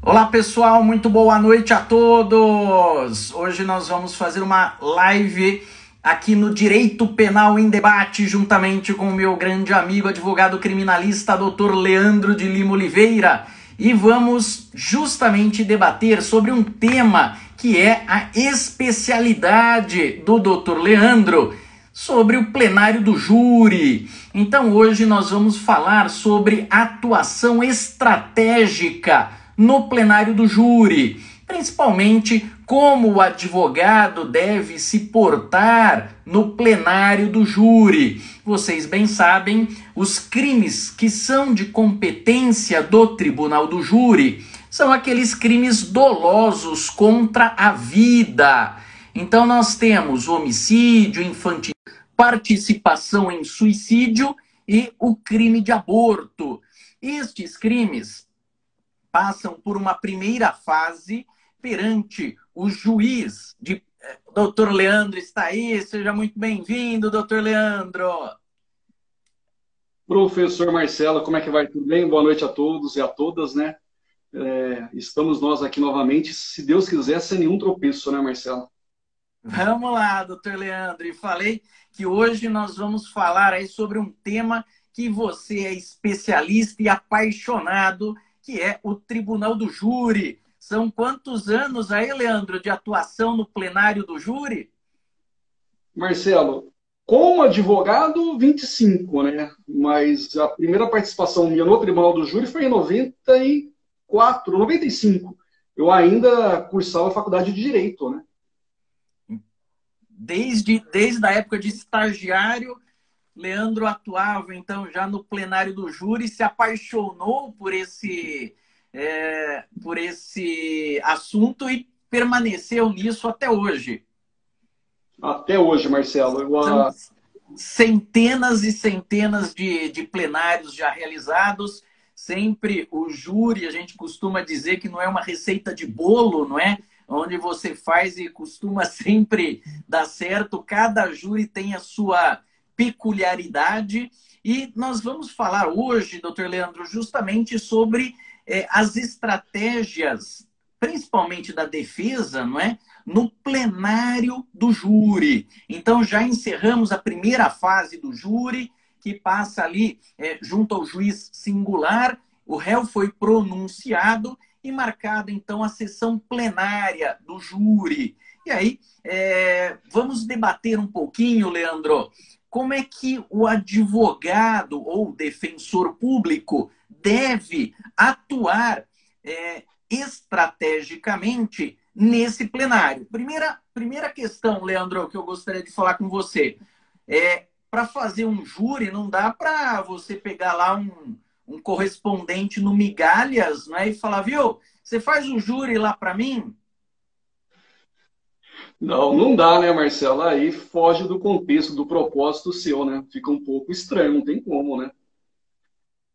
Olá pessoal, muito boa noite a todos! Hoje nós vamos fazer uma live aqui no Direito Penal em Debate, juntamente com o meu grande amigo, advogado criminalista, Dr. Leandro de Lima Oliveira. E vamos justamente debater sobre um tema que é a especialidade do Dr. Leandro, sobre o plenário do júri. Então hoje nós vamos falar sobre atuação estratégica no plenário do júri, principalmente como o advogado deve se portar no plenário do júri. Vocês bem sabem, os crimes que são de competência do tribunal do júri são aqueles crimes dolosos contra a vida. Então nós temos homicídio, infanticídio, participação em suicídio e o crime de aborto. Estes crimes passam por uma primeira fase perante o juiz. Doutor Leandro está aí, seja muito bem-vindo, doutor Leandro. Professor Marcelo, como é que vai? Tudo bem? Boa noite a todos e a todas, né? Estamos nós aqui novamente, se Deus quiser, sem nenhum tropeço, né, Marcelo? Vamos lá, doutor Leandro. E falei que hoje nós vamos falar aí sobre um tema que você é especialista e apaixonado, que é o Tribunal do Júri. São quantos anos aí, Leandro, de atuação no plenário do júri? Marcelo, como advogado, 25, né? Mas a primeira participação minha no Tribunal do Júri foi em 94, 95. Eu ainda cursava a faculdade de Direito, né? Desde a época de estagiário, Leandro atuava, então, já no plenário do júri, se apaixonou por esse assunto e permaneceu nisso até hoje. Até hoje, Marcelo. São centenas e centenas de plenários já realizados. Sempre o júri, a gente costuma dizer que não é uma receita de bolo, não é? Onde você faz e costuma sempre dar certo. Cada júri tem a sua peculiaridade. E nós vamos falar hoje, doutor Leandro, justamente sobre as estratégias, principalmente da defesa, não é? No plenário do júri. Então, já encerramos a primeira fase do júri, que passa ali junto ao juiz singular. O réu foi pronunciado e marcado, então, a sessão plenária do júri. E aí, vamos debater um pouquinho, Leandro, como é que o advogado ou defensor público deve atuar estrategicamente nesse plenário. Primeira questão, Leandro, que eu gostaria de falar com você. Para fazer um júri, não dá para você pegar lá um correspondente no Migalhas, né, e falar, viu, você faz um júri lá para mim? Não, não dá, né, Marcelo? Aí foge do contexto, do propósito seu, né? Fica um pouco estranho, não tem como, né?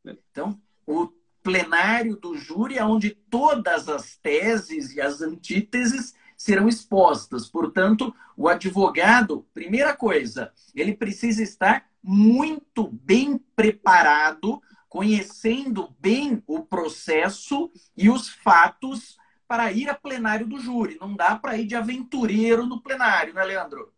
Então, o plenário do júri é onde todas as teses e as antíteses serão expostas. Portanto, o advogado, primeira coisa, ele precisa estar muito bem preparado, conhecendo bem o processo e os fatos para ir a plenário do júri. Não dá para ir de aventureiro no plenário, né, Leandro?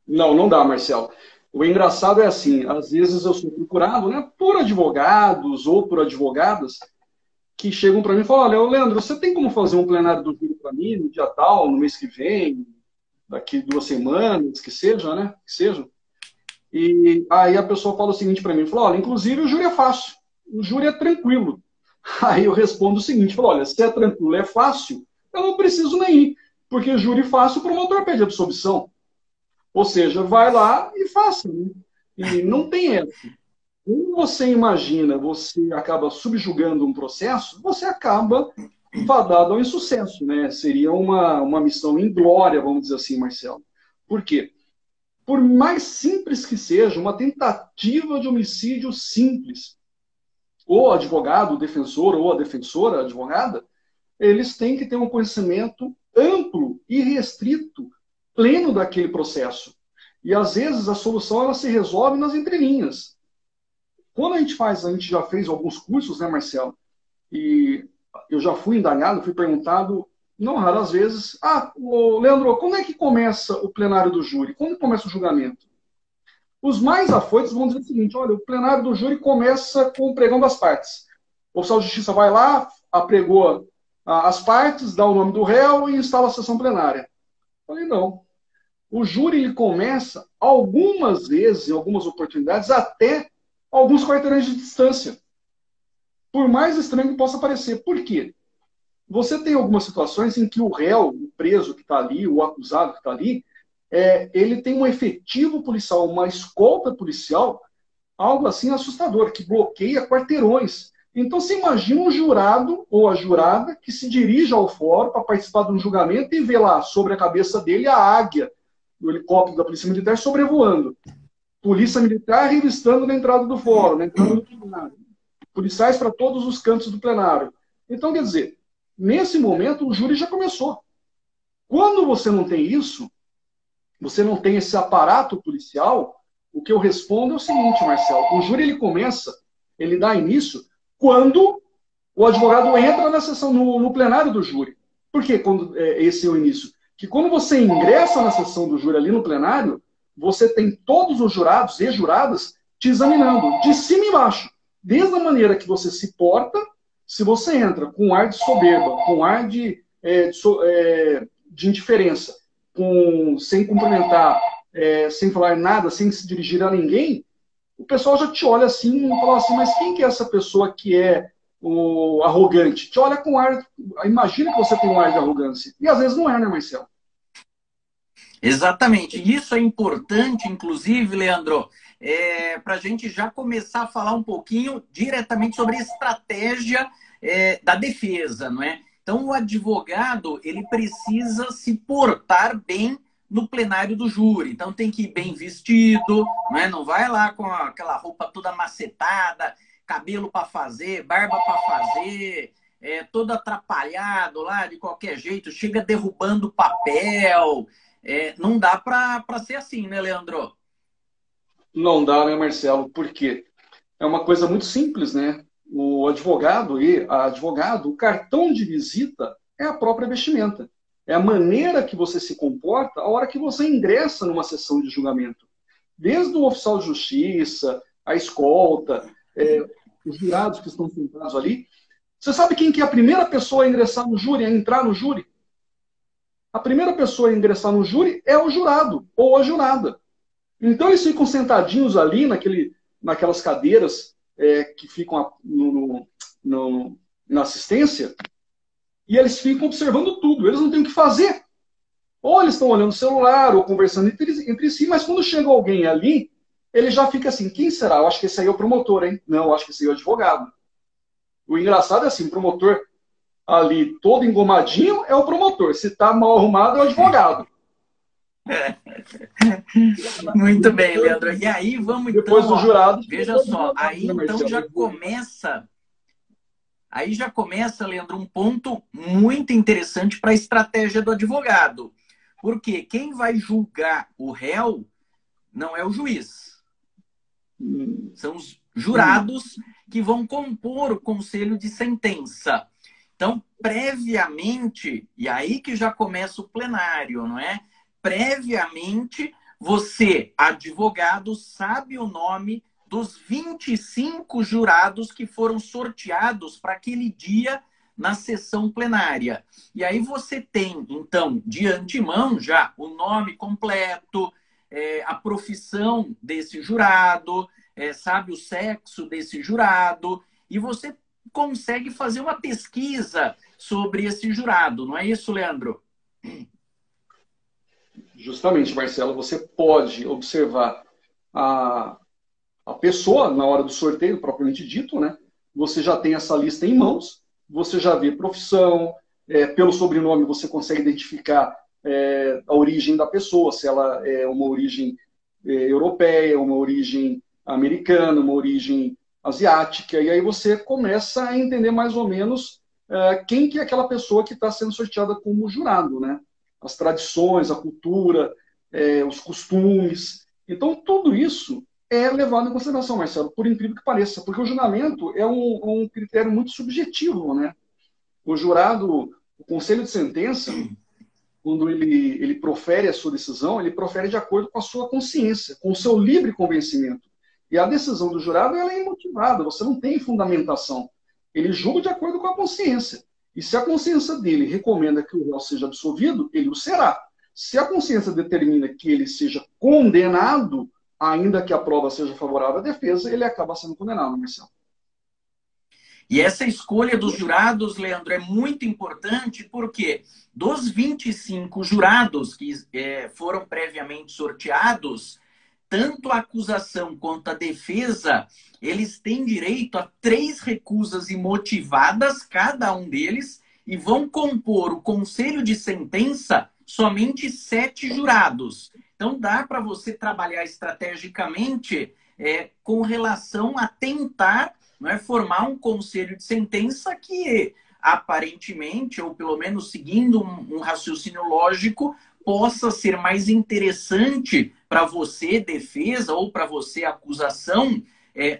Não, não dá, Marcelo. O engraçado é assim, às vezes eu sou procurado, né, por advogados ou por advogadas que chegam para mim e falam, olha, Leandro, você tem como fazer um plenário do júri para mim no dia tal, no mês que vem, daqui 2 semanas, que seja, né? Que seja. E aí a pessoa fala o seguinte para mim, fala, olha, inclusive o júri é fácil, o júri é tranquilo. Aí eu respondo o seguinte, falo, olha, se é tranquilo, é fácil, eu não preciso nem ir, porque júri fácil, o promotor pede absolvição. Ou seja, vai lá e faça. Né? E não tem essa. Quando você imagina, você acaba subjugando um processo, você acaba fadado ao insucesso. Né? Seria uma missão inglória, vamos dizer assim, Marcelo. Por quê? Por mais simples que seja, uma tentativa de homicídio simples, o advogado, o defensor ou a defensora, a advogada, eles têm que ter um conhecimento amplo e restrito, pleno daquele processo. E às vezes a solução ela se resolve nas entrelinhas. Quando a gente já fez alguns cursos, né, Marcelo? E eu já fui indagado, fui perguntado, não raras vezes, Leandro, quando é que começa o plenário do júri? Quando começa o julgamento? Os mais afoitos vão dizer o seguinte, olha, o plenário do júri começa com o pregão das partes. O oficial de justiça vai lá, apregou as partes, dá o nome do réu e instala a sessão plenária. Eu falei, não. O júri ele começa, algumas vezes, em algumas oportunidades, até alguns quarteirões de distância. Por mais estranho que possa parecer. Por quê? Você tem algumas situações em que o réu, o preso que está ali, o acusado que está ali, ele tem um efetivo policial, uma escolta policial, algo assim assustador, que bloqueia quarteirões. Então, você imagina um jurado ou a jurada que se dirige ao fórum para participar de um julgamento e vê lá, sobre a cabeça dele, a águia do helicóptero da Polícia Militar sobrevoando. Polícia Militar revistando na entrada do fórum, na entrada do plenário. Policiais para todos os cantos do plenário. Então, quer dizer, nesse momento, o júri já começou. Quando você não tem isso, você não tem esse aparato policial, o que eu respondo é o seguinte, Marcelo, o júri ele começa, ele dá início quando o advogado entra na sessão, no plenário do júri. Por que esse é o início? Que quando você ingressa na sessão do júri ali no plenário, você tem todos os jurados e juradas te examinando, de cima e embaixo. Desde a maneira que você se porta, se você entra com ar de soberba, com ar de indiferença, sem cumprimentar, sem falar nada, sem se dirigir a ninguém, o pessoal já te olha assim e fala assim, mas quem que é essa pessoa que é o arrogante? Te olha com ar, imagina que você tem um ar de arrogância. E às vezes não é, né, Marcelo? Exatamente. Isso é importante, inclusive, Leandro, para a gente já começar a falar um pouquinho diretamente sobre a estratégia da defesa, não é? Então, o advogado, ele precisa se portar bem no plenário do júri. Então, tem que ir bem vestido, não é? Não vai lá com aquela roupa toda macetada, cabelo para fazer, barba para fazer, todo atrapalhado lá, de qualquer jeito, chega derrubando papel. Não dá para ser assim, né, Leandro? Não dá, né, Marcelo? Por quê? É uma coisa muito simples, né? O advogado o cartão de visita é a própria vestimenta. É a maneira que você se comporta a hora que você ingressa numa sessão de julgamento. Desde o oficial de justiça, a escolta, os jurados que estão sentados ali. Você sabe quem que é a primeira pessoa a ingressar no júri, a entrar no júri? A primeira pessoa a ingressar no júri é o jurado ou a jurada. Então eles ficam sentadinhos ali naquelas cadeiras que ficam na assistência e eles ficam observando tudo. Eles não têm o que fazer. Ou eles estão olhando o celular ou conversando entre si, mas quando chega alguém ali, ele já fica assim, quem será? Eu acho que esse aí é o promotor, hein? Não, eu acho que esse aí é o advogado. O engraçado é assim, o promotor ali todo engomadinho é o promotor. Se está mal arrumado é o advogado. Muito bem, Leandro. E aí vamos depois então, do jurado, veja só, aí então já começa, Leandro, um ponto muito interessante para a estratégia do advogado. Porque quem vai julgar o réu não é o juiz. São os jurados que vão compor o conselho de sentença. Então, previamente, e aí que já começa o plenário, não é? Previamente, você, advogado, sabe o nome dos 25 jurados que foram sorteados para aquele dia na sessão plenária. E aí você tem, então, de antemão já o nome completo, a profissão desse jurado, sabe o sexo desse jurado, e você consegue fazer uma pesquisa sobre esse jurado, não é isso, Leandro? Justamente, Marcelo, você pode observar a pessoa na hora do sorteio, propriamente dito, né? Você já tem essa lista em mãos, você já vê profissão, pelo sobrenome você consegue identificar a origem da pessoa, se ela é uma origem europeia, uma origem americana, uma origem asiática, e aí você começa a entender mais ou menos quem que é aquela pessoa que está sendo sorteada como jurado, né? As tradições, a cultura, os costumes. Então, tudo isso é levado em consideração, Marcelo, por incrível que pareça, porque o julgamento é um critério muito subjetivo, né? O jurado, o conselho de sentença, quando ele profere a sua decisão, ele profere de acordo com a sua consciência, com o seu livre convencimento. E a decisão do jurado ela é imotivada, você não tem fundamentação. Ele julga de acordo com a consciência. E se a consciência dele recomenda que o réu seja absolvido, ele o será. Se a consciência determina que ele seja condenado, ainda que a prova seja favorável à defesa, ele acaba sendo condenado, Marcelo. E essa escolha dos jurados, Leandro, é muito importante porque dos 25 jurados que foram previamente sorteados, tanto a acusação quanto a defesa, eles têm direito a 3 recusas imotivadas, cada um deles, e vão compor o conselho de sentença somente 7 jurados. Então dá para você trabalhar estrategicamente com relação a tentar, não é, formar um conselho de sentença que aparentemente, ou pelo menos seguindo um raciocínio lógico, possa ser mais interessante para você, defesa, ou para você, acusação,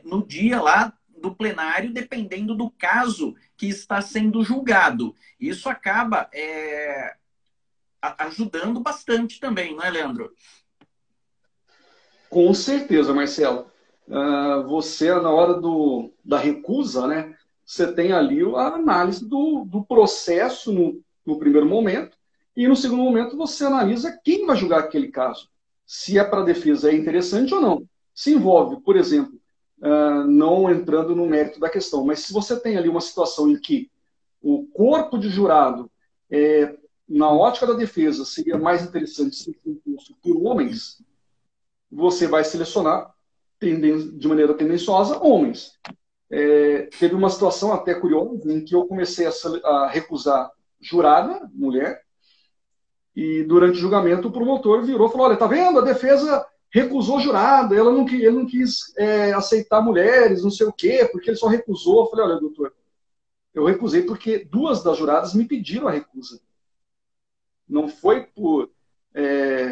no dia lá do plenário, dependendo do caso que está sendo julgado. Isso acaba ajudando bastante também, não é, Leandro? Com certeza, Marcelo. Você, na hora da recusa, né, você tem ali a análise do processo no primeiro momento, e no segundo momento você analisa quem vai julgar aquele caso. Se é para a defesa é interessante ou não. Se envolve, por exemplo, não entrando no mérito da questão, mas se você tem ali uma situação em que o corpo de jurado, na ótica da defesa, seria mais interessante ser composto por homens, você vai selecionar de maneira tendenciosa homens. Teve uma situação até curiosa em que eu comecei a recusar jurada, mulher, e durante o julgamento o promotor virou e falou: olha, tá vendo? A defesa recusou jurada, ele não quis aceitar mulheres, não sei o quê, porque ele só recusou. Eu falei: olha, doutor, eu recusei porque 2 das juradas me pediram a recusa. Não foi por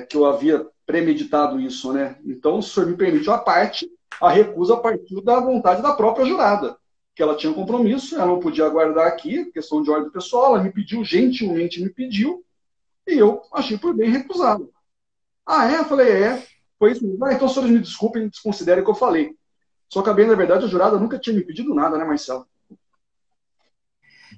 que eu havia premeditado isso, né? Então, o senhor me permitiu a recusa partiu da vontade da própria jurada, que ela tinha um compromisso, ela não podia aguardar aqui, questão de ordem pessoal, ela me pediu, gentilmente me pediu, e eu achei por bem recusado. Ah, é? Eu falei, foi isso mesmo. Então, senhores me desculpem, desconsiderem o que eu falei. Só que, bem, na verdade, a jurada nunca tinha me pedido nada, né, Marcelo?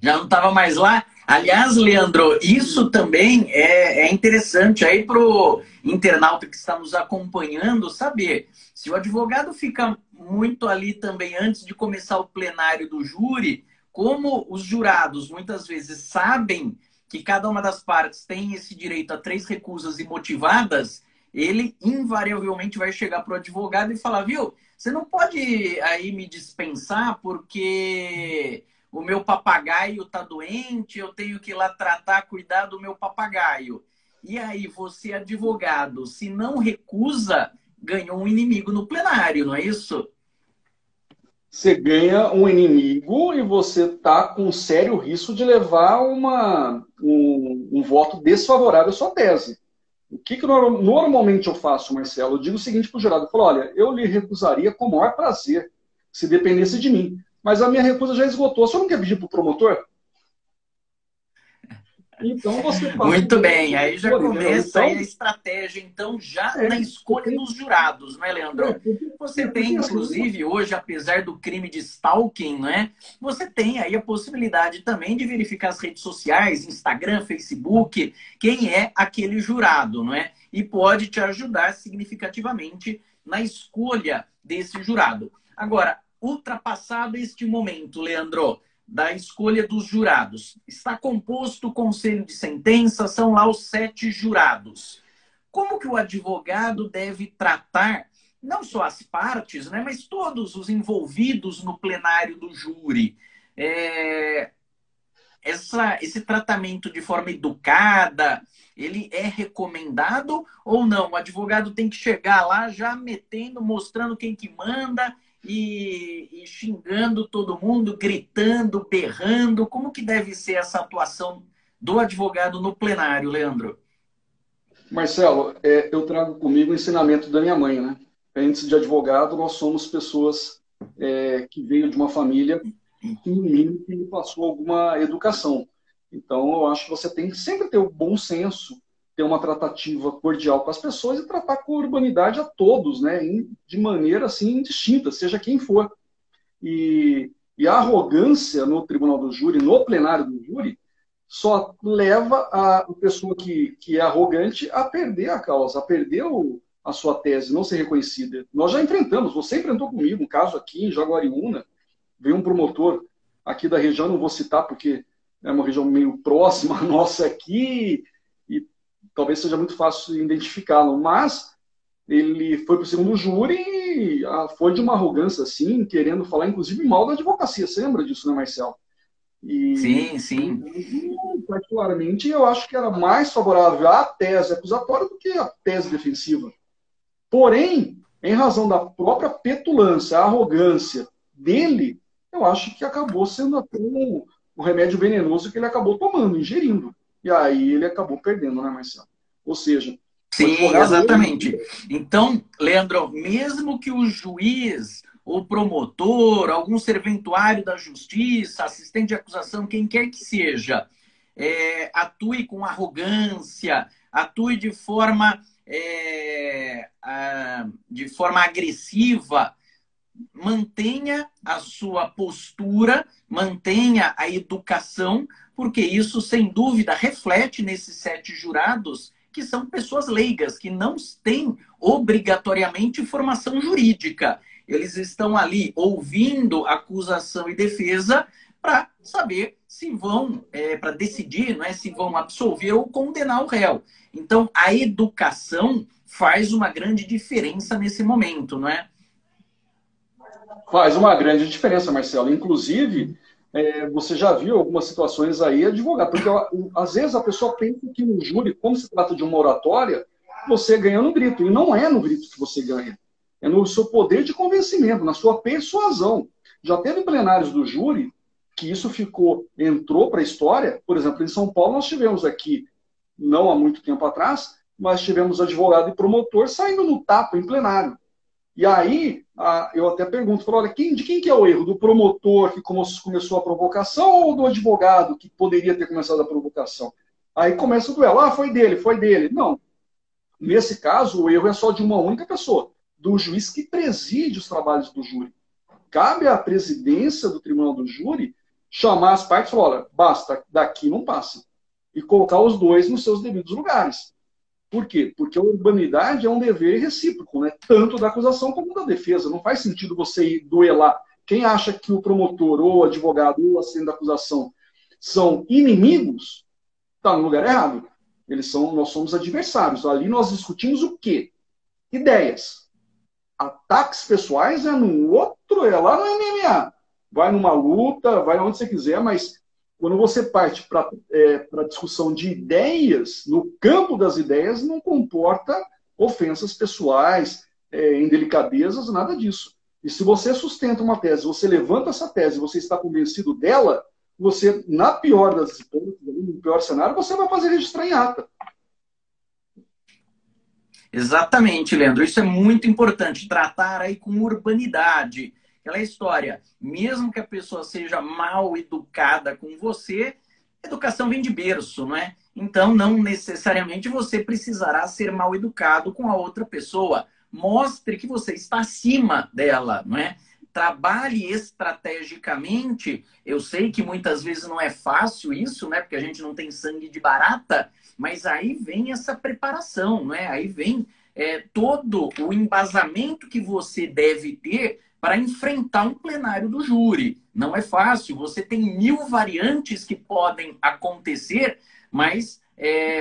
Já não estava mais lá. Aliás, Leandro, isso também é interessante aí para o internauta que está nos acompanhando saber. Se o advogado fica muito ali também antes de começar o plenário do júri, como os jurados muitas vezes sabem que cada uma das partes tem esse direito a 3 recusas imotivadas, ele invariavelmente vai chegar para o advogado e falar: viu, você não pode aí me dispensar porque o meu papagaio está doente, eu tenho que ir lá tratar, cuidar do meu papagaio. E aí você, advogado, se não recusa, ganhou um inimigo no plenário, não é isso? Você ganha um inimigo e você está com sério risco de levar um voto desfavorável à sua tese. O que normalmente eu faço, Marcelo? Eu digo o seguinte para o jurado: eu falo, olha, eu lhe recusaria com o maior prazer, se dependesse de mim. Mas a minha recusa já esgotou. Você não quer pedir para o promotor? Então você faz. Muito bem, aí já começa então, aí a estratégia, então, já na escolha dos jurados, não é, Leandro? Você tem, inclusive, hoje, apesar do crime de stalking, né? Você tem aí a possibilidade também de verificar as redes sociais, Instagram, Facebook, quem é aquele jurado, não é? E pode te ajudar significativamente na escolha desse jurado. Agora, ultrapassado este momento, Leandro, da escolha dos jurados. Está composto o conselho de sentença, são lá os 7 jurados. Como que o advogado deve tratar não só as partes, né, mas todos os envolvidos no plenário do júri? Esse tratamento de forma educada, ele é recomendado ou não? O advogado tem que chegar lá já metendo, mostrando quem que manda e xingando todo mundo, gritando, berrando. Como que deve ser essa atuação do advogado no plenário, Leandro? Marcelo, eu trago comigo o ensinamento da minha mãe, né? Antes de advogado, nós somos pessoas que veio de uma família que no mínimo que ele passou alguma educação. Então, eu acho que você tem que sempre ter o bom senso, ter uma tratativa cordial com as pessoas e tratar com urbanidade a todos, né? De maneira assim distinta, seja quem for. E a arrogância no tribunal do júri, no plenário do júri, só leva a pessoa que é arrogante a perder a causa, a perder a sua tese, não ser reconhecida. Nós já enfrentamos, você enfrentou comigo um caso aqui em Jaguariúna, veio um promotor aqui da região, não vou citar porque é uma região meio próxima à nossa aqui, e talvez seja muito fácil identificá-lo, mas ele foi para o segundo júri e foi de uma arrogância assim, querendo falar inclusive mal da advocacia. Você lembra disso, né, Marcelo? E, Sim, sim. e, particularmente, eu acho que era mais favorável à tese acusatória do que à tese defensiva. Porém, em razão da própria petulância, arrogância dele, eu acho que acabou sendo até um remédio venenoso que ele acabou tomando, ingerindo. E aí ele acabou perdendo, né, Marcelo? Ou seja, o Sim, advogado hoje. exatamente. Então, Leandro, mesmo que o juiz, o promotor, algum serventuário da justiça, assistente de acusação, quem quer que seja, atue com arrogância, atue de forma agressiva, mantenha a sua postura, mantenha a educação, porque isso, sem dúvida, reflete nesses 7 jurados, que são pessoas leigas, que não têm obrigatoriamente formação jurídica. Eles estão ali ouvindo acusação e defesa para saber se vão, para decidir, não é, se vão absolver ou condenar o réu. Então, a educação faz uma grande diferença nesse momento, não é? Faz uma grande diferença, Marcelo. Inclusive, você já viu algumas situações aí, advogado, porque às vezes a pessoa pensa que no júri, como se trata de uma oratória, você ganha no grito. E não é no grito que você ganha. É no seu poder de convencimento, na sua persuasão. Já teve plenários do júri que isso entrou para a história. Por exemplo, em São Paulo, nós tivemos aqui, não há muito tempo atrás, mas tivemos advogado e promotor saindo no tapa em plenário. E aí, eu até pergunto, falo, olha, de quem que é o erro? Do promotor que começou a provocação ou do advogado que poderia ter começado a provocação? Aí começa o duelo. Ah, foi dele, foi dele. Não. Nesse caso, o erro é só de uma única pessoa, do juiz que preside os trabalhos do júri. Cabe à presidência do tribunal do júri chamar as partes e falar, olha, basta, daqui não passa. E colocar os dois nos seus devidos lugares. Por quê? Porque a urbanidade é um dever recíproco, né? Tanto da acusação como da defesa. Não faz sentido você ir duelar. Quem acha que o promotor, ou o advogado, ou o assistente da acusação são inimigos, está no lugar errado. Nós somos adversários. Ali nós discutimos o quê? Ideias. Ataques pessoais é no outro, é lá no MMA. Vai numa luta, vai onde você quiser, mas quando você parte para a discussão de ideias, no campo das ideias, não comporta ofensas pessoais, indelicadezas, nada disso. E se você sustenta uma tese, você levanta essa tese, você está convencido dela, você, na pior das hipóteses, no pior cenário, você vai fazer registrar em ata. Exatamente, Leandro. Isso é muito importante. Tratar aí com urbanidade. Aquela história, mesmo que a pessoa seja mal educada com você, educação vem de berço, não é? Então, não necessariamente você precisará ser mal educado com a outra pessoa. Mostre que você está acima dela, não é? Trabalhe estrategicamente. Eu sei que muitas vezes não é fácil isso, né? Porque a gente não tem sangue de barata, mas aí vem essa preparação, né? Aí vem todo o embasamento que você deve ter para enfrentar um plenário do júri. Não é fácil, você tem 1000 variantes que podem acontecer, mas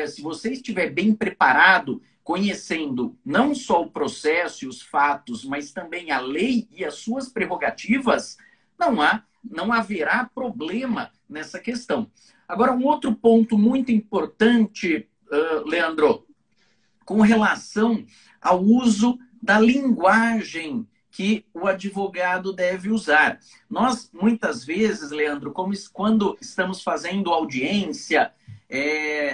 se você estiver bem preparado, conhecendo não só o processo e os fatos, mas também a lei e as suas prerrogativas, não haverá problema nessa questão. Agora, um outro ponto muito importante, Leandro, com relação ao uso da linguagem que o advogado deve usar. Nós, muitas vezes, Leandro, quando estamos fazendo audiência,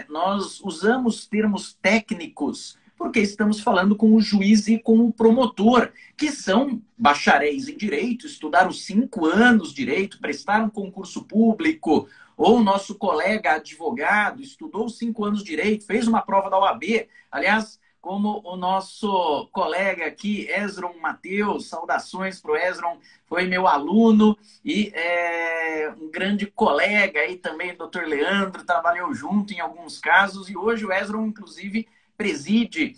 nós usamos termos técnicos, porque estamos falando com o juiz e com o promotor, que são bacharéis em direito, estudaram 5 anos direito, prestaram concurso público, ou o nosso colega advogado estudou 5 anos direito, fez uma prova da OAB. Aliás, como o nosso colega aqui, Esdron Mateus, saudações para o Esdron, foi meu aluno e um grande colega aí também, doutor Leandro, trabalhou junto em alguns casos, e hoje o Esdron, inclusive, preside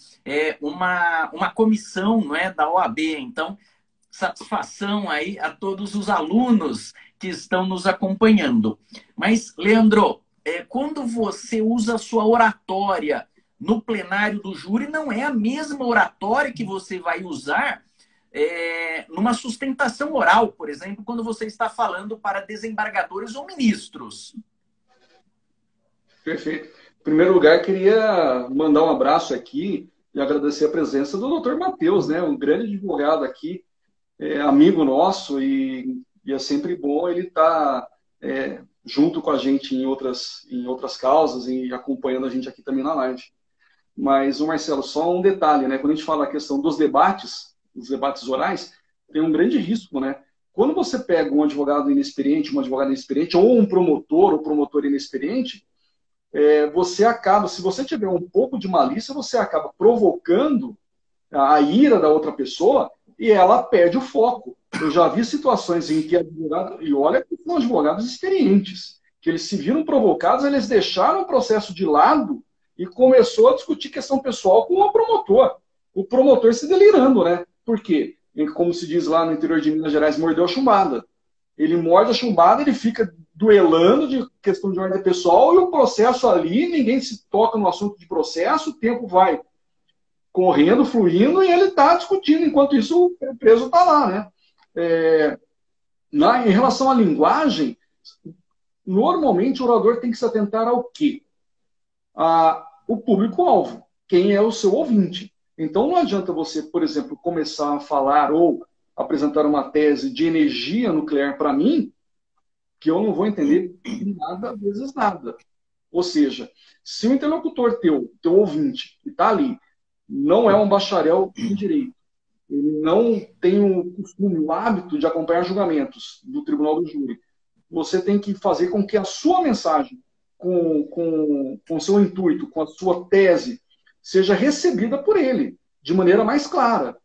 uma comissão, não é, da OAB. Então, satisfação aí a todos os alunos que estão nos acompanhando. Mas, Leandro, quando você usa a sua oratória no plenário do júri, não é a mesma oratória que você vai usar numa sustentação oral, por exemplo, quando você está falando para desembargadores ou ministros. Perfeito. Em primeiro lugar, queria mandar um abraço aqui e agradecer a presença do doutor Mateus, né? Um grande advogado aqui, amigo nosso, e é sempre bom ele estar junto com a gente em outras causas e acompanhando a gente aqui também na live. Mas, Marcelo, só um detalhe, né? Quando a gente fala a questão dos debates, os debates orais, tem um grande risco, né? Quando você pega um advogado inexperiente, uma advogada inexperiente, ou um promotor ou promotor inexperiente, você acaba, se você tiver um pouco de malícia, você acaba provocando a ira da outra pessoa e ela perde o foco. Eu já vi situações em que advogado, e olha que são advogados experientes, que eles se viram provocados, eles deixaram o processo de lado e começou a discutir questão pessoal com o promotor. O promotor se delirando, né? Por quê? Como se diz lá no interior de Minas Gerais, mordeu a chumbada. Ele morde a chumbada, ele fica duelando de questão de ordem pessoal e o processo ali, ninguém se toca no assunto de processo, o tempo vai correndo, fluindo, e ele está discutindo, enquanto isso o preso está lá, né? Em relação à linguagem, normalmente o orador tem que se atentar ao quê? O público-alvo, quem é o seu ouvinte. Então não adianta você, por exemplo, começar a falar ou apresentar uma tese de energia nuclear para mim, que eu não vou entender nada vezes nada. Ou seja, se o interlocutor teu ouvinte, que está ali, não é um bacharel em direito, ele não tem o costume, o hábito de acompanhar julgamentos do tribunal do júri, você tem que fazer com que a sua mensagem, com o seu intuito, com a sua tese, seja recebida por ele de maneira mais clara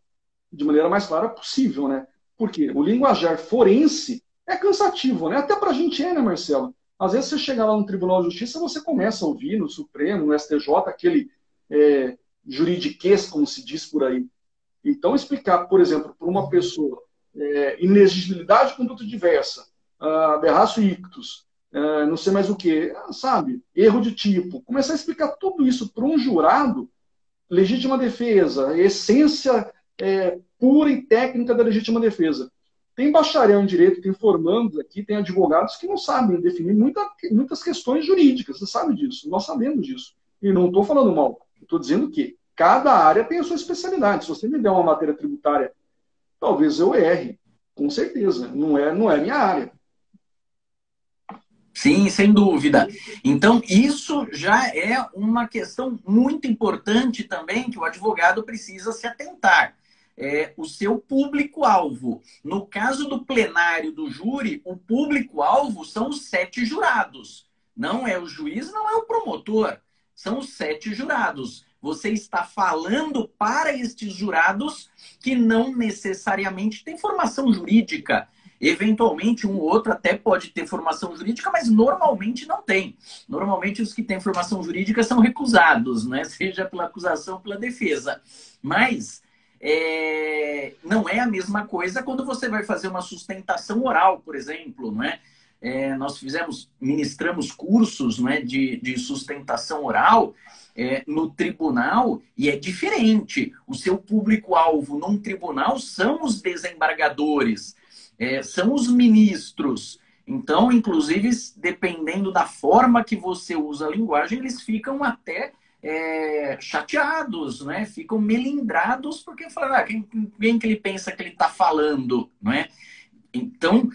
possível, né? Porque o linguajar forense é cansativo, né? Até pra gente né, Marcelo? Às vezes você chega lá no Tribunal de Justiça, você começa a ouvir no Supremo, no STJ, aquele juridiquês, como se diz por aí. Então, explicar, por exemplo, para uma pessoa inexigibilidade de conduta diversa, aberratio ictus, não sei mais o que, sabe? Erro de tipo. Começar a explicar tudo isso para um jurado, legítima defesa, essência pura e técnica da legítima defesa. Tem bacharel em direito, tem formandos aqui, tem advogados que não sabem definir muitas questões jurídicas, você sabe disso, nós sabemos disso. E não estou falando mal, estou dizendo que cada área tem a sua especialidade. Se você me der uma matéria tributária, talvez eu erre, com certeza, não é minha área. Sim, sem dúvida. Então, isso já é uma questão muito importante também que o advogado precisa se atentar. O seu público-alvo. No caso do plenário do júri, o público-alvo são os 7 jurados. Não é o juiz, não é o promotor. São os 7 jurados. Você está falando para estes jurados que não necessariamente têm formação jurídica. Eventualmente, um ou outro até pode ter formação jurídica, mas normalmente não tem. Normalmente, os que têm formação jurídica são recusados, né? Seja pela acusação ou pela defesa. Mas não é a mesma coisa quando você vai fazer uma sustentação oral, por exemplo, não é? Nós ministramos cursos, não é, de sustentação oral no tribunal e é diferente. O seu público-alvo num tribunal são os desembargadores, são os ministros. Então, inclusive, dependendo da forma que você usa a linguagem, eles ficam até chateados, né? Ficam melindrados porque falam, quem que ele pensa que ele está falando, não é? Então,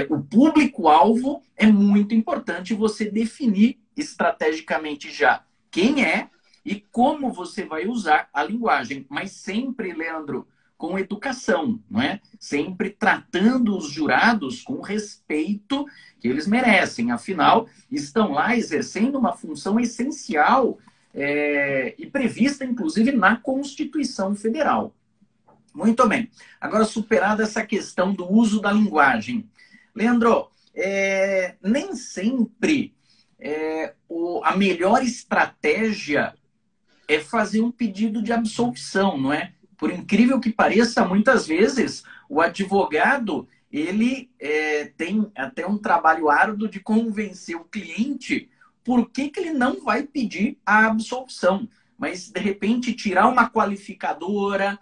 o público-alvo é muito importante você definir estrategicamente já quem é e como você vai usar a linguagem. Mas sempre, Leandro, com educação, não é? Sempre tratando os jurados com o respeito que eles merecem. Afinal, estão lá exercendo uma função essencial e prevista, inclusive, na Constituição Federal. Muito bem. Agora, superada essa questão do uso da linguagem. Leandro, nem sempre a melhor estratégia é fazer um pedido de absolvição, não é? Por incrível que pareça, muitas vezes o advogado ele tem até um trabalho árduo de convencer o cliente por que ele não vai pedir a absolvição. Mas, de repente, tirar uma qualificadora,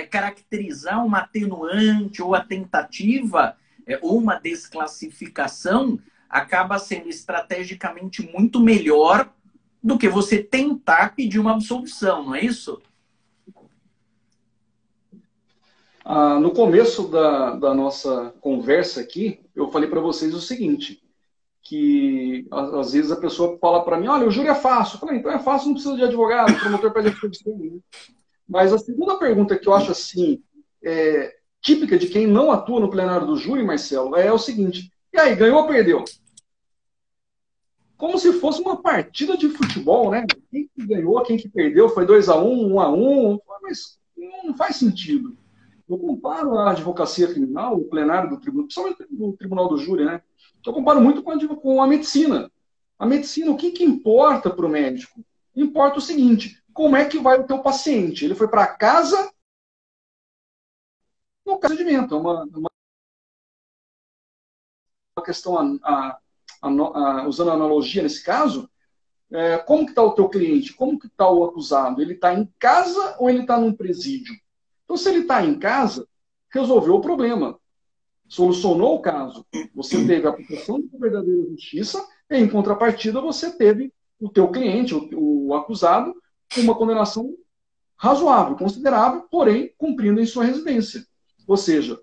caracterizar uma atenuante ou a tentativa ou uma desclassificação acaba sendo estrategicamente muito melhor do que você tentar pedir uma absolvição, não é isso? No começo da nossa conversa aqui, eu falei para vocês o seguinte, que às vezes a pessoa fala para mim, olha, o júri é fácil. Eu falei, então é fácil, não precisa de advogado, o promotor pede absolvição. Mas a segunda pergunta que eu acho assim, típica de quem não atua no plenário do júri, Marcelo, é o seguinte, e aí, ganhou ou perdeu? Como se fosse uma partida de futebol, né? Quem que ganhou, quem que perdeu, foi 2-1, 1-1, mas não faz sentido. Eu comparo a advocacia criminal, o plenário do tribunal, principalmente do tribunal do júri, né? Eu comparo muito com a medicina. A medicina, o que importa para o médico? Importa o seguinte, como é que vai o teu paciente? Ele foi para casa no procedimento. É uma questão, usando a analogia nesse caso, como que está o teu cliente? Como que está o acusado? Ele está em casa ou ele está num presídio? Então, se ele está em casa, resolveu o problema. Solucionou o caso. Você teve a aplicação da verdadeira justiça e, em contrapartida, você teve o teu cliente, o acusado, com uma condenação razoável, considerável, porém, cumprindo em sua residência. Ou seja,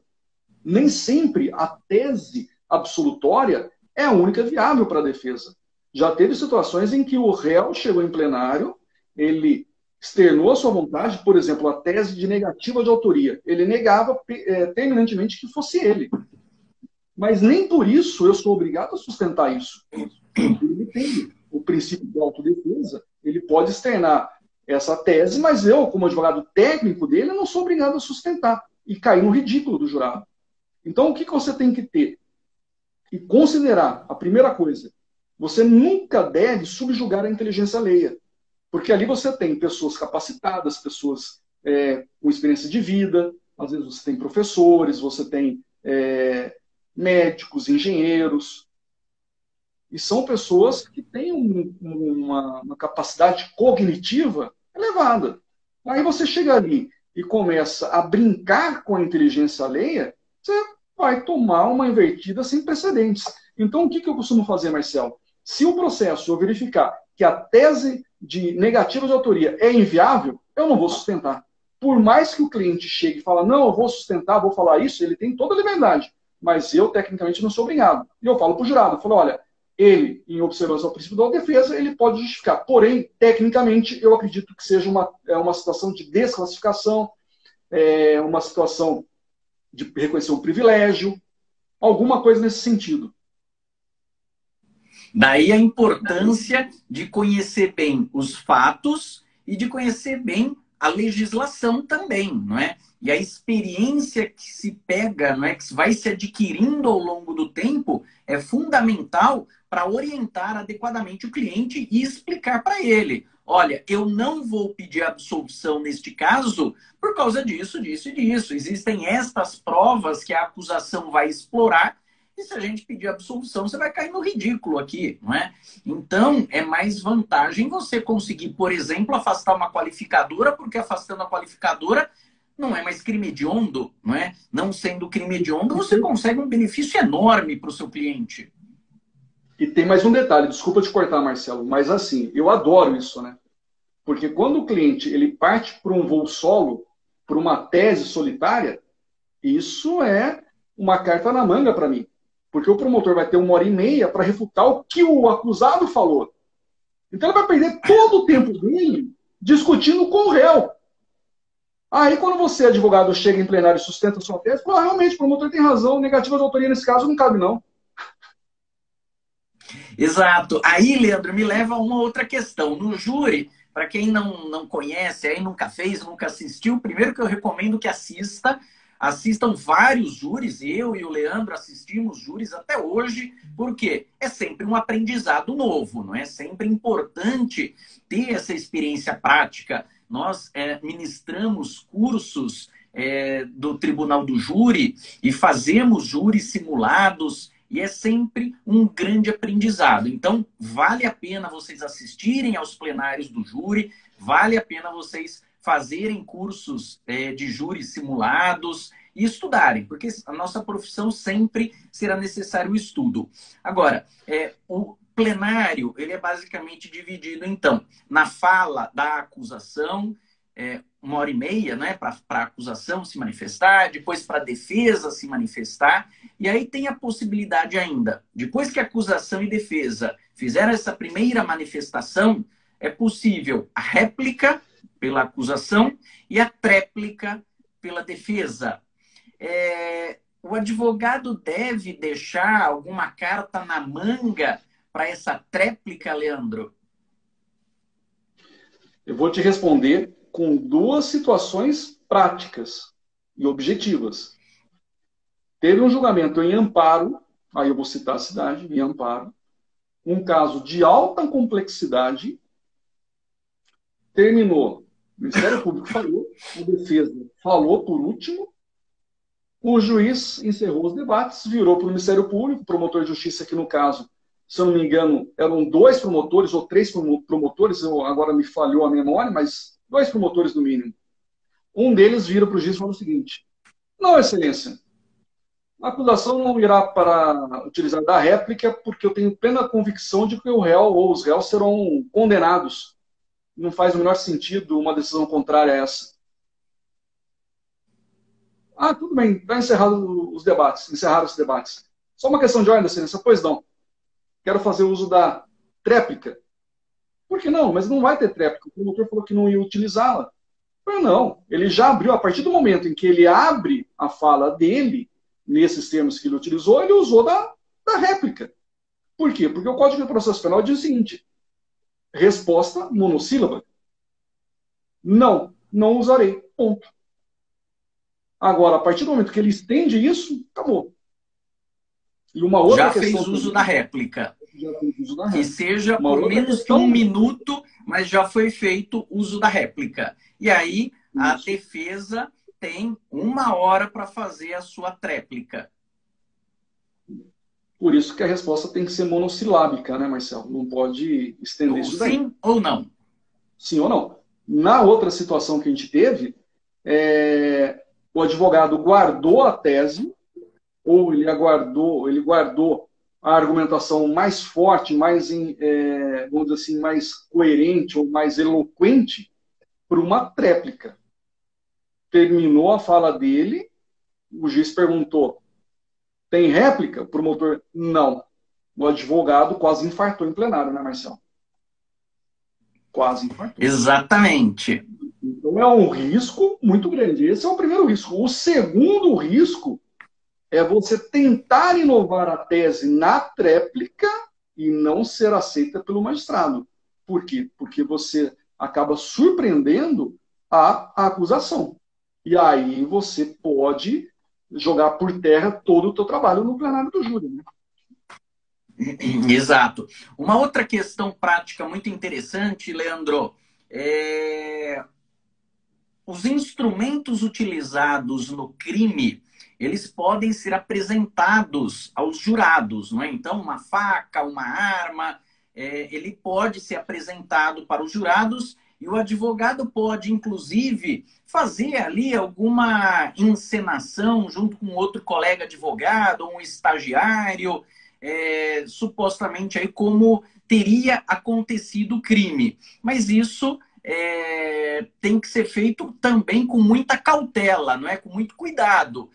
nem sempre a tese absolutória é a única viável para a defesa. Já teve situações em que o réu chegou em plenário, ele externou a sua vontade, por exemplo, a tese de negativa de autoria. Ele negava terminantemente que fosse ele. Mas nem por isso eu sou obrigado a sustentar isso. Ele tem o princípio de autodefesa, ele pode externar essa tese, mas eu, como advogado técnico dele, não sou obrigado a sustentar e cair no ridículo do jurado. Então, o que você tem que ter? E considerar, a primeira coisa, você nunca deve subjugar a inteligência alheia. Porque ali você tem pessoas capacitadas, pessoas com experiência de vida, às vezes você tem professores, você tem médicos, engenheiros, e são pessoas que têm uma capacidade cognitiva elevada. Aí você chega ali e começa a brincar com a inteligência alheia, você vai tomar uma invertida sem precedentes. Então, o que eu costumo fazer, Marcelo? Se o processo eu verificar que a tese de negativa de autoria é inviável, eu não vou sustentar. Por mais que o cliente chegue e fale, não, eu vou sustentar, vou falar isso, ele tem toda a liberdade. Mas eu, tecnicamente, não sou obrigado. E eu falo para o jurado, eu falo, olha, ele, em observância ao princípio da defesa, ele pode justificar. Porém, tecnicamente, eu acredito que seja uma situação de desclassificação, uma situação de reconhecer um privilégio, alguma coisa nesse sentido. Daí a importância de conhecer bem os fatos e de conhecer bem a legislação também, não é? E a experiência que se pega, não é, que vai se adquirindo ao longo do tempo, é fundamental para orientar adequadamente o cliente e explicar para ele, olha, eu não vou pedir absolvição neste caso por causa disso, disso e disso. Existem estas provas que a acusação vai explorar e se a gente pedir absolvição, você vai cair no ridículo aqui, não é? Então, é mais vantagem você conseguir, por exemplo, afastar uma qualificadora, porque afastando a qualificadora não é mais crime hediondo, não é? Não sendo crime hediondo, você consegue um benefício enorme para o seu cliente. E tem mais um detalhe, desculpa te cortar, Marcelo, mas assim, eu adoro isso, né? Porque quando o cliente ele parte para um voo solo, para uma tese solitária, isso é uma carta na manga para mim. Porque o promotor vai ter 1h30 para refutar o que o acusado falou. Então ele vai perder todo o tempo dele discutindo com o réu. Aí, quando você, advogado, chega em plenário e sustenta a sua tese, fala, realmente, o promotor tem razão, negativa de autoria nesse caso não cabe, não. Exato. Aí, Leandro, me leva a uma outra questão. No júri, para quem não conhece, aí nunca fez, nunca assistiu, primeiro que eu recomendo que assistam vários júris. Eu e o Leandro assistimos júris até hoje, porque é sempre um aprendizado novo, não é? Sempre importante ter essa experiência prática. Nós ministramos cursos do Tribunal do Júri e fazemos júris simulados. E é sempre um grande aprendizado. Então, vale a pena vocês assistirem aos plenários do júri, vale a pena vocês fazerem cursos de júri simulados e estudarem, porque a nossa profissão sempre será necessário o estudo. Agora, o plenário, ele é basicamente dividido, então, na fala da acusação, 1h30, né, para a acusação se manifestar, depois para a defesa se manifestar, e aí tem a possibilidade ainda, depois que a acusação e defesa fizeram essa primeira manifestação, é possível a réplica pela acusação e a tréplica pela defesa. O advogado deve deixar alguma carta na manga para essa tréplica, Leandro? Eu vou te responder com duas situações práticas e objetivas. Teve um julgamento em Amparo, aí eu vou citar a cidade, em Amparo, um caso de alta complexidade, terminou, o Ministério Público falou, a defesa falou por último, o juiz encerrou os debates, virou para o Ministério Público, o promotor de justiça, que no caso, se eu não me engano, eram 2 promotores ou 3 promotores, agora me falhou a memória, mas 2 promotores no mínimo. Um deles vira para o juiz e fala o seguinte: não, excelência, a acusação não irá para utilizar da réplica porque eu tenho plena convicção de que o réu ou os réus serão condenados. Não faz o menor sentido uma decisão contrária a essa. Ah, tudo bem, está encerrado os debates, encerraram os debates. Só uma questão de ordem, excelência, pois não. Quero fazer uso da tréplica. Por que não? Mas não vai ter tréplica. O promotor falou que não ia utilizá-la. Não, ele já abriu, a partir do momento em que ele abre a fala dele, nesses termos que ele utilizou, ele usou da réplica. Por quê? Porque o Código de Processo Penal diz o seguinte: resposta monossílaba. Não, não usarei. Ponto. Agora, a partir do momento que ele estende isso, acabou. E uma outra já questão fez uso da réplica. Já fez uso da réplica. Que seja por menos que 1 minuto, mas já foi feito uso da réplica. E aí, a defesa tem 1 hora para fazer a sua tréplica. Por isso que a resposta tem que ser monossilábica, né, Marcelo? Não pode estender isso daí. Sim ou não? Sim ou não. Na outra situação que a gente teve, o advogado guardou a tese, ou ele guardou a argumentação mais forte, mais, vamos dizer assim, mais coerente ou mais eloquente para uma tréplica. Terminou a fala dele, o juiz perguntou: tem réplica? O promotor: não. O advogado quase infartou em plenário, né, Marcelo? Quase infartou. Exatamente. Então é um risco muito grande. Esse é o primeiro risco. O segundo risco é você tentar inovar a tese na tréplica e não ser aceita pelo magistrado. Por quê? Porque você acaba surpreendendo a acusação. E aí você pode jogar por terra todo o teu trabalho no plenário do júri, né? Exato. Uma outra questão prática muito interessante, Leandro, os instrumentos utilizados no crime, eles podem ser apresentados aos jurados, não é? Então, uma faca, uma arma, ele pode ser apresentado para os jurados e o advogado pode, inclusive, fazer ali alguma encenação junto com outro colega advogado, ou um estagiário, supostamente aí como teria acontecido o crime. Mas isso tem que ser feito também com muita cautela, não é? Com muito cuidado,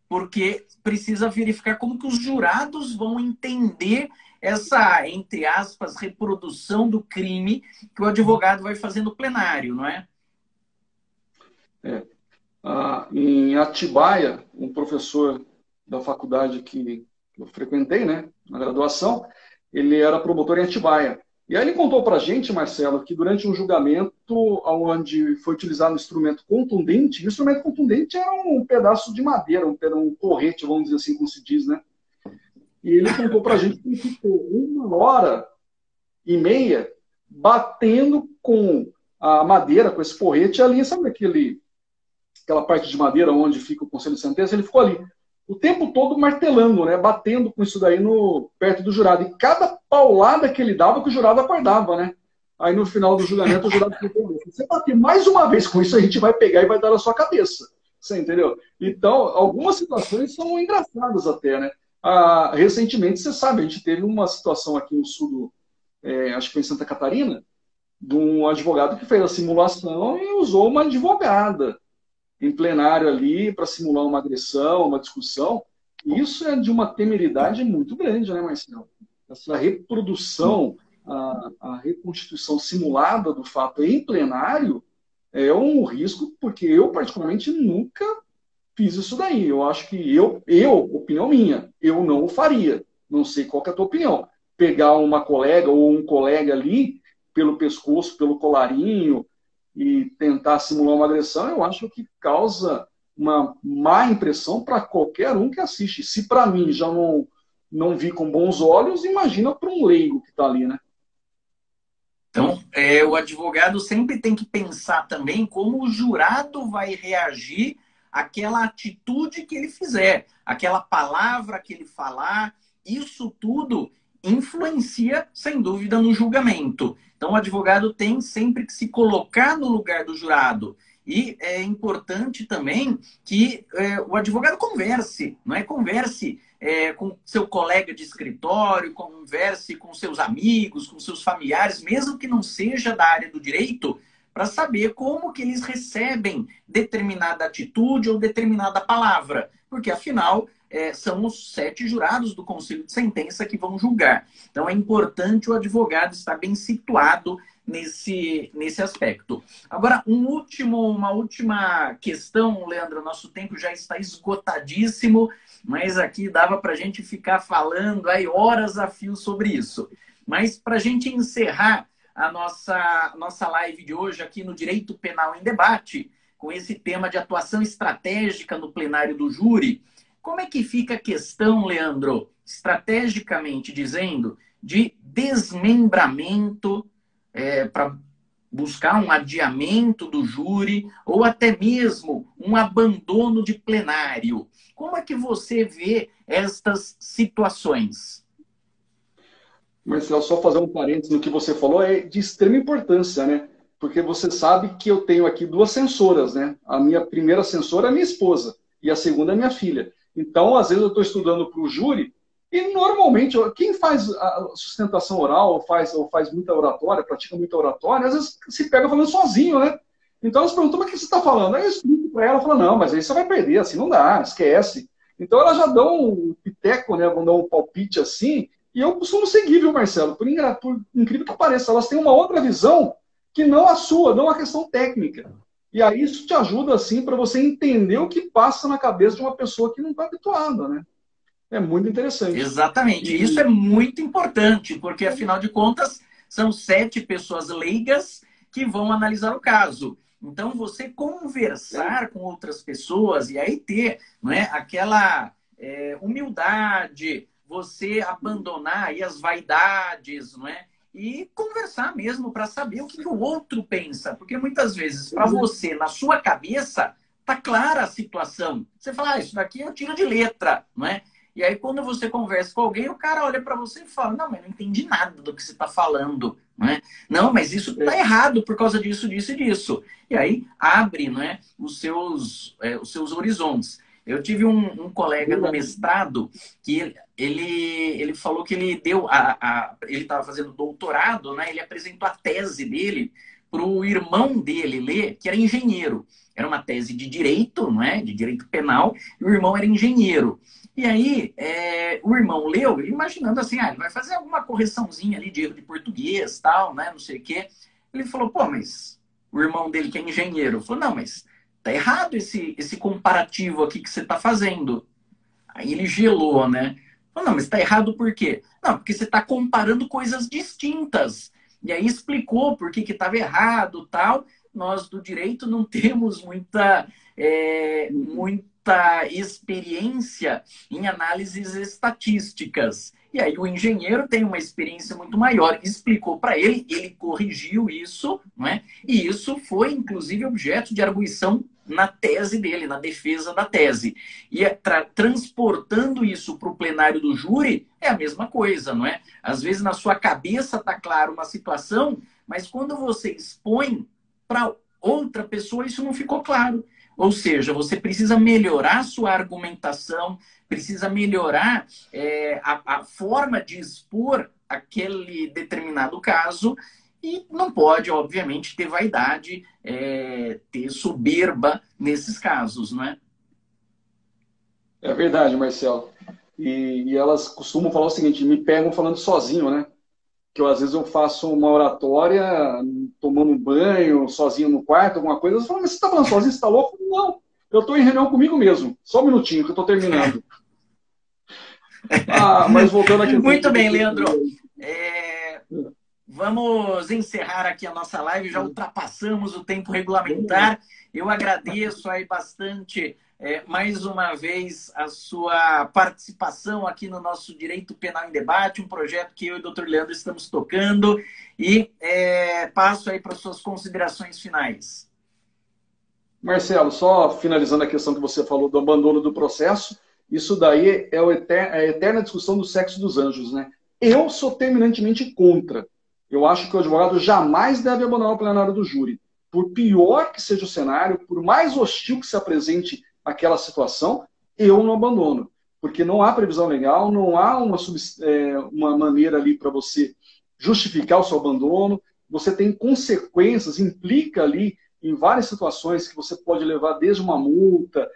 porque precisa verificar como que os jurados vão entender essa, entre aspas, reprodução do crime que o advogado vai fazer no plenário, não é? É. Em Atibaia, um professor da faculdade que eu frequentei, né, na graduação, ele era promotor em Atibaia. E aí ele contou para a gente, Marcelo, que durante um julgamento onde foi utilizado um instrumento contundente, o instrumento contundente era um pedaço de madeira, um porrete, vamos dizer assim, como se diz, né? E ele contou para a gente que ele ficou 1h30 batendo com a madeira, com esse porrete ali, sabe aquela parte de madeira onde fica o conselho de sentença? Ele ficou ali o tempo todo martelando, né, batendo com isso daí perto do jurado. E cada paulada que ele dava, que o jurado acordava, né? Aí no final do julgamento, o jurado falou: se você bater mais uma vez com isso, a gente vai pegar e vai dar na sua cabeça. Você entendeu? Então, algumas situações são engraçadas até, né? Recentemente, você sabe, a gente teve uma situação aqui no sul, acho que foi em Santa Catarina, de um advogado que fez a simulação e usou uma advogada em plenário ali para simular uma agressão, uma discussão. Isso é de uma temeridade muito grande, né, Marcelo? Essa reprodução, a reconstituição simulada do fato em plenário é um risco, porque eu, particularmente, nunca fiz isso daí. Eu acho que opinião minha, eu não o faria. Não sei qual que é a tua opinião. Pegar uma colega ou um colega ali pelo pescoço, pelo colarinho, e tentar simular uma agressão, eu acho que causa uma má impressão para qualquer um que assiste. Se para mim já não vi com bons olhos, imagina para um leigo que está ali, né? Então, o advogado sempre tem que pensar também como o jurado vai reagir àquela atitude que ele fizer, aquela palavra que ele falar, isso tudo influencia, sem dúvida, no julgamento. Então, o advogado tem sempre que se colocar no lugar do jurado. E é importante também que o advogado converse, não é? Converse com seu colega de escritório, converse com seus amigos, com seus familiares, mesmo que não seja da área do direito, para saber como que eles recebem determinada atitude ou determinada palavra. Porque, afinal, são os 7 jurados do Conselho de Sentença que vão julgar. Então, é importante o advogado estar bem situado nesse aspecto. Agora, uma última questão, Leandro. Nosso tempo já está esgotadíssimo, mas aqui dava para a gente ficar falando aí horas a fio sobre isso. Mas, para a gente encerrar a nossa live de hoje aqui no Direito Penal em Debate, com esse tema de atuação estratégica no plenário do júri, como é que fica a questão, Leandro, estrategicamente dizendo, de desmembramento para buscar um adiamento do júri ou até mesmo um abandono de plenário? Como é que você vê estas situações? Marcelo, só fazer um parênteses no que você falou, é de extrema importância, né? Porque você sabe que eu tenho aqui 2 censoras, né? A minha primeira censora é a minha esposa e a segunda é a minha filha. Então, às vezes eu estou estudando para o júri e, normalmente, quem faz a sustentação oral ou faz muita oratória, pratica muita oratória, às vezes se pega falando sozinho, né? Então, elas perguntam: mas o que você está falando? Aí eu explico para ela, falo: não, mas aí você vai perder, assim não dá, esquece. Então, elas já dão um piteco, né? Vão dar um palpite assim, e eu costumo seguir, viu, Marcelo? Por incrível que pareça, elas têm uma outra visão que não a sua, não a questão técnica. E aí isso te ajuda, assim, para você entender o que passa na cabeça de uma pessoa que não está habituada, né? É muito interessante. Exatamente. Isso é muito importante, porque, afinal de contas, são 7 pessoas leigas que vão analisar o caso. Então, você conversar com outras pessoas e aí ter, não é, aquela humildade, você abandonar aí as vaidades, não é? E conversar mesmo para saber o que o outro pensa. Porque muitas vezes, para você, na sua cabeça, tá clara a situação. Você fala: isso daqui eu tiro de letra, não é? E aí, quando você conversa com alguém, o cara olha para você e fala: não, mas não entendi nada do que você está falando, não é? Não, mas isso está errado por causa disso, disso e disso. E aí, abre, não é, os seus horizontes. Eu tive um colega no mestrado que ele falou que ele deu ele estava fazendo doutorado, né? Ele apresentou a tese dele para o irmão dele ler, que era engenheiro. Era uma tese de direito, não é? De direito penal, e o irmão era engenheiro. E aí, o irmão leu, imaginando assim, ele vai fazer alguma correçãozinha ali de erro de português, tal, né? Não sei o quê. Ele falou, pô, mas o irmão dele que é engenheiro, falou, não, mas tá errado esse comparativo aqui que você tá fazendo. Aí ele gelou, né? Falou, não, mas tá errado por quê? Não, porque você está comparando coisas distintas. E aí explicou por que estava errado, tal. Nós do direito não temos muita experiência em análises estatísticas. E aí o engenheiro tem uma experiência muito maior. Explicou para ele, ele corrigiu isso, não é? E isso foi, inclusive, objeto de arguição na tese dele, na defesa da tese. E transportando isso para o plenário do júri, é a mesma coisa, não é? Às vezes na sua cabeça está claro uma situação, mas quando você expõe para outra pessoa, isso não ficou claro. Ou seja, você precisa melhorar a sua argumentação, precisa melhorar a forma de expor aquele determinado caso e não pode, obviamente, ter vaidade, ter soberba nesses casos, não é? É verdade, Marcelo. E elas costumam falar o seguinte, me pegam falando sozinho, né? Que às vezes eu faço uma oratória tomando um banho, sozinho no quarto, alguma coisa. Elas falam, mas você está falando sozinho, você está louco? Não, eu estou em reunião comigo mesmo. Só um minutinho que eu estou terminando. Mas voltando à questão Muito que bem, você Leandro. falou. Vamos encerrar aqui a nossa live, já ultrapassamos o tempo regulamentar. Eu agradeço aí bastante, mais uma vez, a sua participação aqui no nosso Direito Penal em Debate, um projeto que eu e o Dr. Leandro estamos tocando. E passo aí para as suas considerações finais. Marcelo, só finalizando a questão que você falou do abandono do processo, isso daí é a eterna discussão do sexo dos anjos, né? Eu sou terminantemente contra. Eu acho que o advogado jamais deve abandonar o plenário do júri. Por pior que seja o cenário, por mais hostil que se apresente aquela situação, eu não abandono. Porque não há previsão legal, não há uma maneira ali para você justificar o seu abandono, você tem consequências, implica ali em várias situações que você pode levar desde uma multa,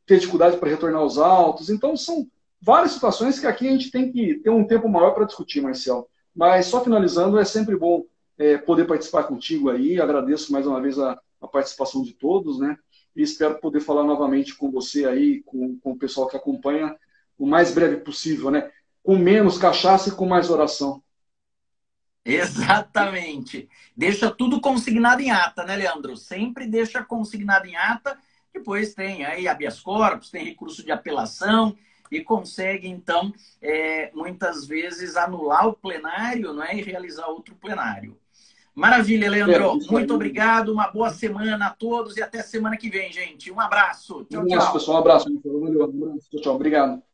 ter dificuldade para retornar aos autos. Então, são várias situações que aqui a gente tem que ter um tempo maior para discutir, Marcelo. Mas, só finalizando, é sempre bom poder participar contigo aí. Agradeço mais uma vez a participação de todos, né? E espero poder falar novamente com você aí, com o pessoal que acompanha, o mais breve possível, né? Com menos cachaça e com mais oração. Exatamente. Deixa tudo consignado em ata, né, Leandro? Sempre deixa consignado em ata. Depois tem aí habeas corpus, tem recurso de apelação e consegue, então, muitas vezes anular o plenário, não é? E realizar outro plenário. Maravilha, Leandro. Muito obrigado. Uma boa semana a todos e até semana que vem, gente. Um abraço. Tchau, Um abraço, tchau. pessoal. Um abraço. Um abraço. Tchau, tchau. Obrigado.